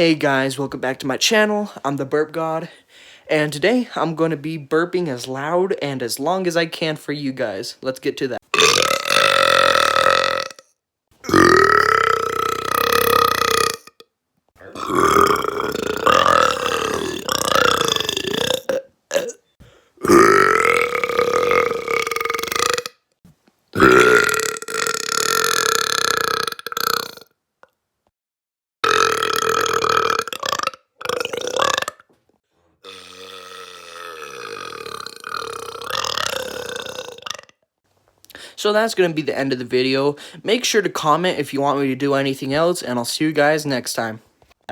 Hey guys, welcome back to my channel. I'm the Burp God, and today I'm going to be burping as loud and as long as I can for you guys. Let's get to that. So that's going to be the end of the video. Make sure to comment if you want me to do anything else, and I'll see you guys next time.